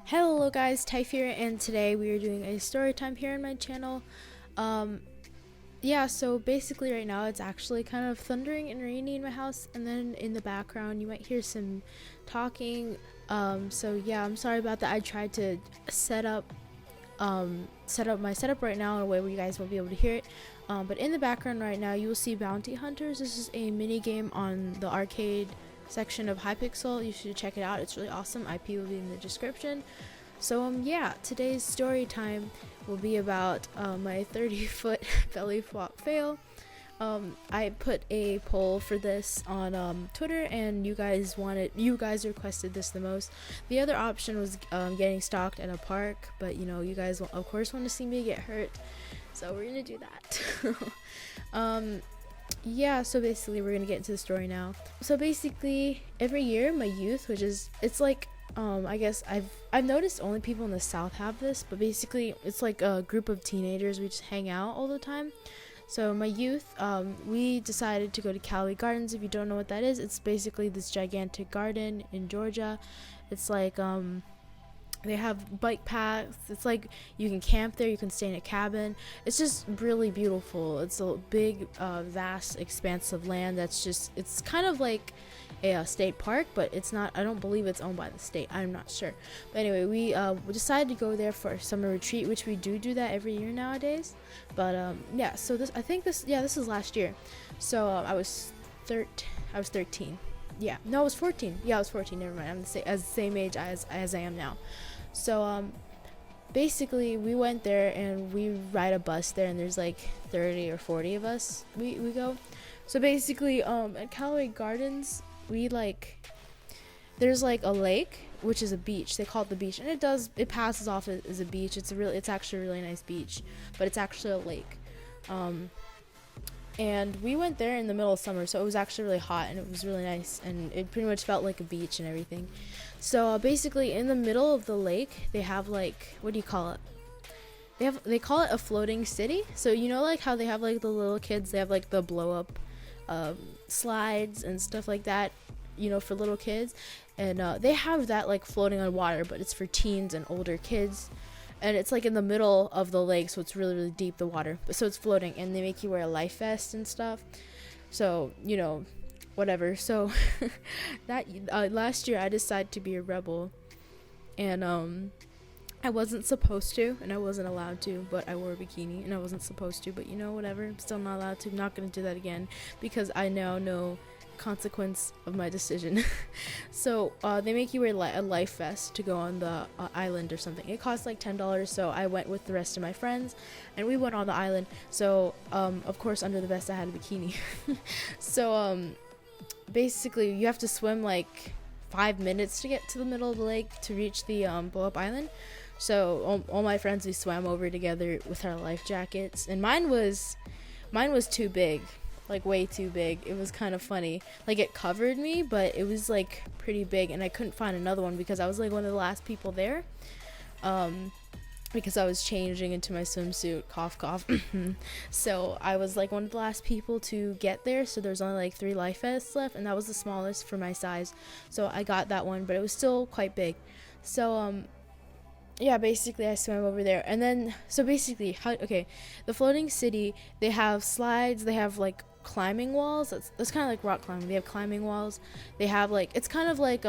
Hello guys, Typh here, and today we are doing a story time here on my channel. Yeah, so basically right now it's actually kind of thundering and rainy in my house, and then in the background you might hear some talking. So yeah, I'm sorry about that. I tried to set up my setup right now in a way where you guys won't be able to hear it. But in the background right now you will see Bounty Hunters. This is a mini game on the arcade section of Hypixel. You should check it out, it's really awesome. IP will be in the description. So yeah, today's story time will be about my 30-foot belly flop fail. I put a poll for this on Twitter, and you guys requested this the most. The other option was getting stalked at a park, but you know, you guys of course want to see me get hurt, so we're gonna do that. Yeah, so basically we're gonna get into the story now. So basically every year my youth, it's like I guess I've noticed only people in the South have this, but basically it's like a group of teenagers. We just hang out all the time. So my youth, we decided to go to Cali Gardens. If you don't know what that is, it's basically this gigantic garden in Georgia. It's like they have bike paths. It's like you can camp there, you can stay in a cabin. It's just really beautiful. It's a big vast expanse of land it's kind of like a state park, but it's not. I don't believe it's owned by the state, I'm not sure. But anyway, we decided to go there for a summer retreat, which we do that every year nowadays. But yeah, so this is last year. So I was 13. Yeah, no, I was 14. Yeah, I was 14. Never mind. I'm the same age as I am now. So basically we went there and we ride a bus there, and there's like 30 or 40 of us. We go. So basically at Callaway Gardens, there's like a lake, which is a beach. They call it the beach, and it passes off as a beach. It's actually a really nice beach, but it's actually a lake. And we went there in the middle of summer, so it was actually really hot, and it was really nice, and it pretty much felt like a beach and everything. So basically in the middle of the lake they have like, what do you call it? They call it a floating city. So you know, like how they have like the little kids, they have like the blow up slides and stuff like that, you know, for little kids. And they have that like floating on water, but it's for teens and older kids. And it's like in the middle of the lake, so it's really, really deep, the water. So it's floating, and they make you wear a life vest and stuff. So, you know, whatever. So that last year I decided to be a rebel, and I wasn't supposed to, and I wasn't allowed to, but I wore a bikini, and I wasn't supposed to, but you know, whatever. I'm still not allowed to. I'm not going to do that again, because I now know consequence of my decision. So they make you wear a life vest to go on the island or something. It costs like $10, so I went with the rest of my friends, and we went on the island. So of course under the vest I had a bikini. So basically you have to swim like 5 minutes to get to the middle of the lake to reach the blow up island. So all my friends, we swam over together with our life jackets, and mine was too big, like way too big. It was kind of funny, like it covered me, but it was like pretty big, and I couldn't find another one because I was like one of the last people there, because I was changing into my swimsuit, cough cough. So I was like one of the last people to get there, so there's only like 3 life vests left, and that was the smallest for my size, so I got that one, but it was still quite big. So yeah, basically I swam over there, and then so basically the floating city, they have slides, they have like climbing walls. That's kind of like rock climbing. They have climbing walls. They have like, it's kind of like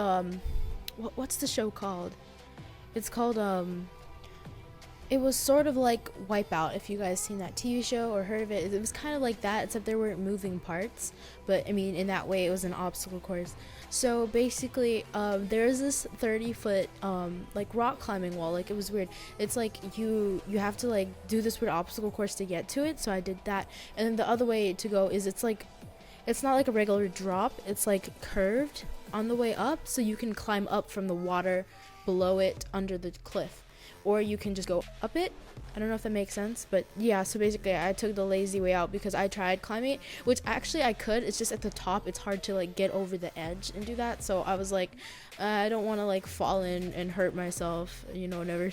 what's the show called? It's called it was sort of like Wipeout, if you guys seen that TV show or heard of it. It was kind of like that, except there weren't moving parts, but I mean, in that way it was an obstacle course. So basically there's this 30-foot like rock climbing wall. Like, it was weird. It's like you have to like do this weird obstacle course to get to it, so I did that. And then the other way to go is, it's not like a regular drop, it's like curved on the way up, so you can climb up from the water below it under the cliff, or you can just go up it. I don't know if that makes sense, but yeah, so basically I took the lazy way out because I tried climbing it, which actually I could. It's just at the top, it's hard to like get over the edge and do that. So I was like, I don't want to like fall in and hurt myself, you know, whatever.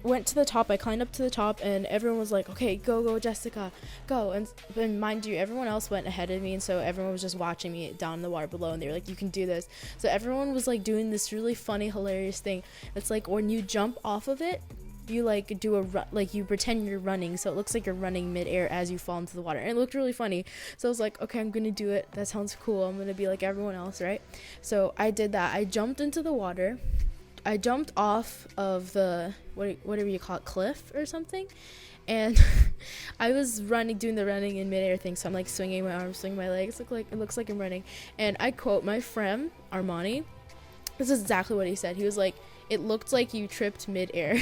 went to the top. I climbed up to the top, and everyone was like, okay, go Jessica, go. And mind you, everyone else went ahead of me, and so everyone was just watching me down in the water below, and they were like, you can do this. So everyone was like doing this really funny, hilarious thing. It's like when you jump off of it, you like do a like you pretend you're running, so it looks like you're running midair as you fall into the water, and it looked really funny. So I was like, okay, I'm gonna do it. That sounds cool. I'm gonna be like everyone else, right? So I did that. I jumped into the water. I jumped off of the whatever you call it, cliff or something, and I was doing the running in midair thing. So I'm like swinging my arms, swinging my legs. It looks like I'm running. And I quote my friend Armani. This is exactly what he said. He was like, "It looked like you tripped midair."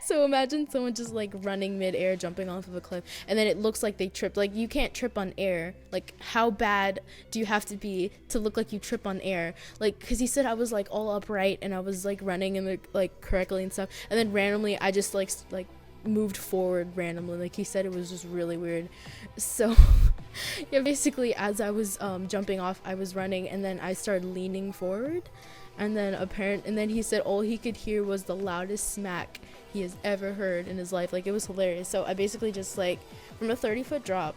So imagine someone just like running midair, jumping off of a cliff, and then it looks like they tripped. Like, you can't trip on air. Like, how bad do you have to be to look like you trip on air? Like, because he said I was like all upright and I was like running and like correctly and stuff, and then randomly I just like moved forward randomly. Like, he said it was just really weird. So yeah, basically as I was jumping off, I was running, and then I started leaning forward, and then he said all he could hear was the loudest smack he has ever heard in his life. Like, it was hilarious. So I basically just like, from a 30-foot drop,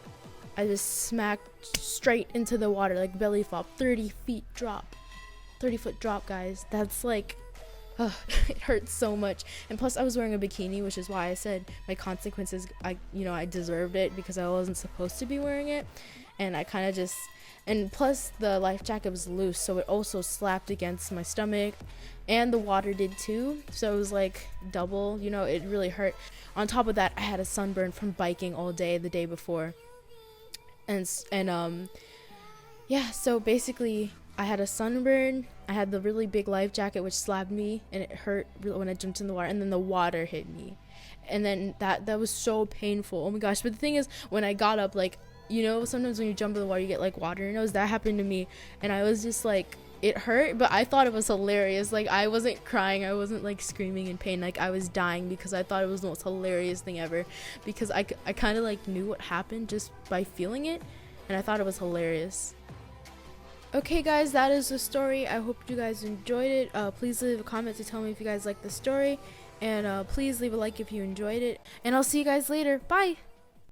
I just smacked straight into the water, like belly flop. 30-foot drop, guys. That's like, it hurts so much. And plus I was wearing a bikini, which is why I said my consequences, I deserved it, because I wasn't supposed to be wearing it. And I kind of just, and plus the life jacket was loose, so it also slapped against my stomach, and the water did too. So it was like double, it really hurt. On top of that, I had a sunburn from biking all day the day before. And yeah, so basically I had a sunburn, I had the really big life jacket which slapped me, and it hurt when I jumped in the water, and then the water hit me. And then that was so painful. Oh my gosh. But the thing is, when I got up, like, sometimes when you jump in the water you get like water in your nose. That happened to me, and I was just like, it hurt, but I thought it was hilarious. Like, I wasn't crying, I wasn't like screaming in pain. Like, I was dying because I thought it was the most hilarious thing ever, because I kind of like knew what happened just by feeling it, and I thought it was hilarious. Okay guys, that is the story. I hope you guys enjoyed it. Please leave a comment to tell me if you guys like the story, and please leave a like if you enjoyed it, and I'll see you guys later. Bye.